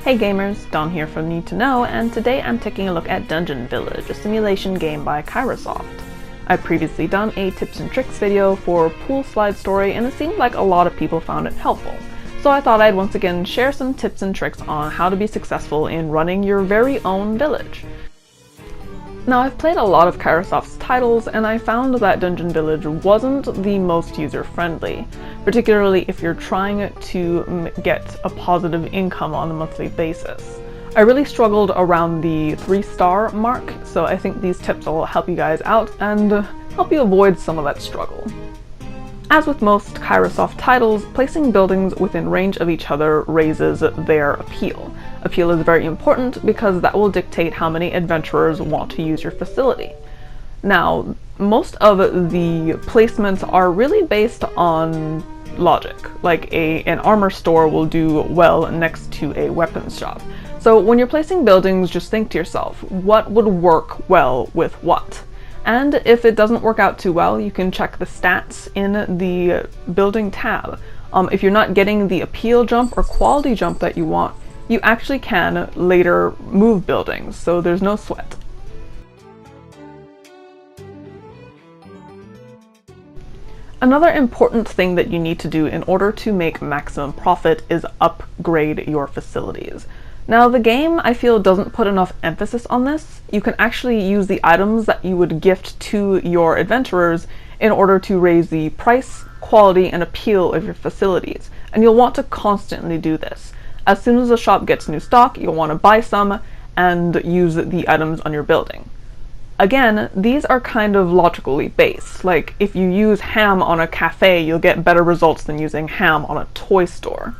Hey gamers, Don here from Need to Know, and today I'm taking a look at Dungeon Village, a simulation game by Kairosoft. I've previously done a tips and tricks video for Pool Slide Story, and it seemed like a lot of people found it helpful. So I thought I'd once again share some tips and tricks on how to be successful in running your very own village. Now, I've played a lot of Kairosoft's titles, and I found that Dungeon Village wasn't the most user-friendly, particularly if you're trying to get a positive income on a monthly basis. I really struggled around the 3-star mark, so I think these tips will help you guys out and help you avoid some of that struggle. As with most Kairosoft titles, placing buildings within range of each other raises their appeal. Appeal is very important because that will dictate how many adventurers want to use your facility. Now, most of the placements are really based on logic, like an armor store will do well next to a weapons shop. So when you're placing buildings, just think to yourself, what would work well with what? And if it doesn't work out too well, you can check the stats in the building tab. If you're not getting the appeal jump or quality jump that you want, you actually can later move buildings, so there's no sweat. Another important thing that you need to do in order to make maximum profit is upgrade your facilities. Now, the game, I feel, doesn't put enough emphasis on this. You can actually use the items that you would gift to your adventurers in order to raise the price, quality, and appeal of your facilities, and you'll want to constantly do this. As soon as the shop gets new stock, you'll want to buy some and use the items on your building. Again, these are kind of logically based. Like, if you use ham on a cafe, you'll get better results than using ham on a toy store.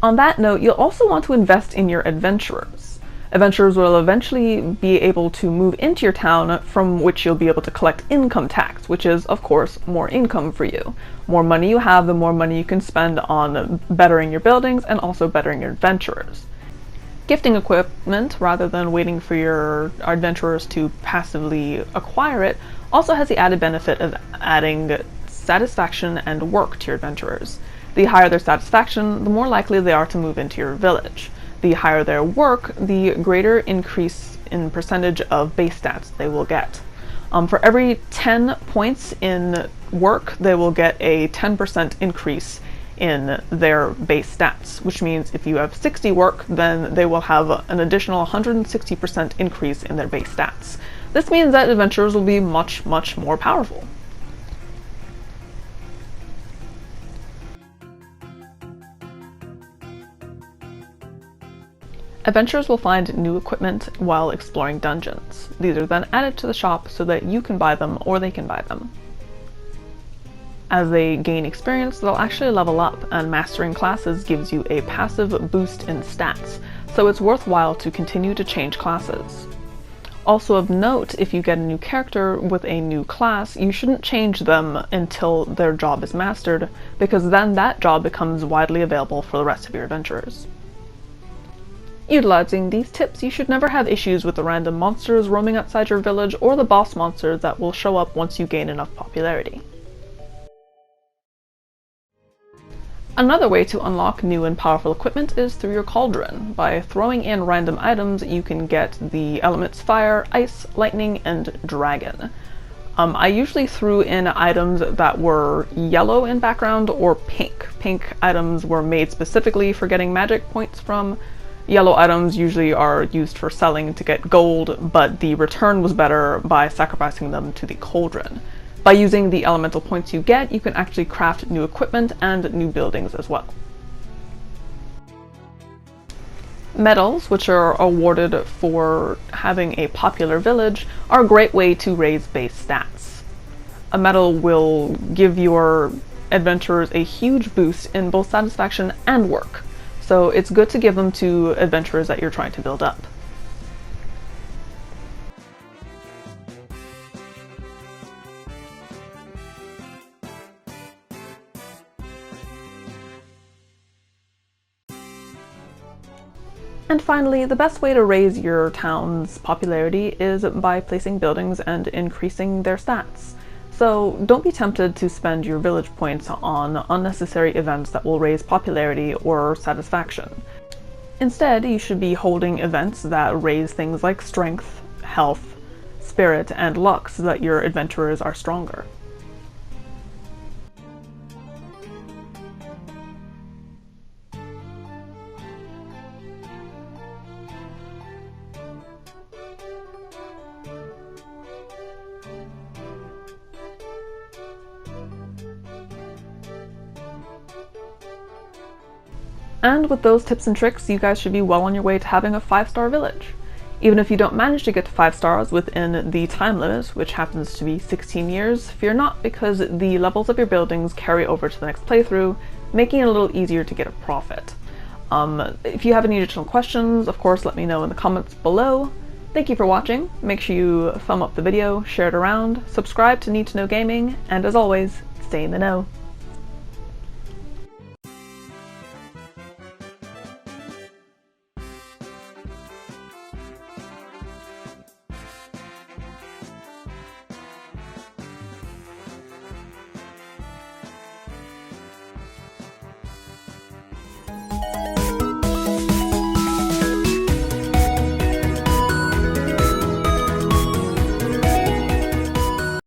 On that note, you'll also want to invest in your adventurers. Adventurers will eventually be able to move into your town, from which you'll be able to collect income tax, which is, of course, more income for you. More money you have, the more money you can spend on bettering your buildings and also bettering your adventurers. Gifting equipment, rather than waiting for your adventurers to passively acquire it, also has the added benefit of adding satisfaction and work to your adventurers. The higher their satisfaction, the more likely they are to move into your village. The higher their work, the greater increase in percentage of base stats they will get. For every 10 points in work, they will get a 10% increase in their base stats, which means if you have 60 work, then they will have an additional 160% increase in their base stats. This means that adventurers will be much, much more powerful. Adventurers will find new equipment while exploring dungeons. These are then added to the shop so that you can buy them or they can buy them. As they gain experience, they'll actually level up, and mastering classes gives you a passive boost in stats, so it's worthwhile to continue to change classes. Also of note, if you get a new character with a new class, you shouldn't change them until their job is mastered, because then that job becomes widely available for the rest of your adventurers. Utilizing these tips, you should never have issues with the random monsters roaming outside your village or the boss monsters that will show up once you gain enough popularity. Another way to unlock new and powerful equipment is through your cauldron. By throwing in random items, you can get the elements fire, ice, lightning, and dragon. I usually threw in items that were yellow in background or pink. Pink items were made specifically for getting magic points from. Yellow items usually are used for selling to get gold, but the return was better by sacrificing them to the cauldron. By using the elemental points you get, you can actually craft new equipment and new buildings as well. Medals, which are awarded for having a popular village, are a great way to raise base stats. A medal will give your adventurers a huge boost in both satisfaction and work. So it's good to give them to adventurers that you're trying to build up. And finally, the best way to raise your town's popularity is by placing buildings and increasing their stats. So don't be tempted to spend your village points on unnecessary events that will raise popularity or satisfaction. Instead, you should be holding events that raise things like strength, health, spirit, and luck so that your adventurers are stronger. And with those tips and tricks, you guys should be well on your way to having a 5-star village. Even if you don't manage to get to 5 stars within the time limit, which happens to be 16 years, fear not, because the levels of your buildings carry over to the next playthrough, making it a little easier to get a profit. If you have any additional questions, of course, let me know in the comments below. Thank you for watching. Make sure you thumb up the video, share it around, subscribe to Need to Know Gaming, and as always, stay in the know.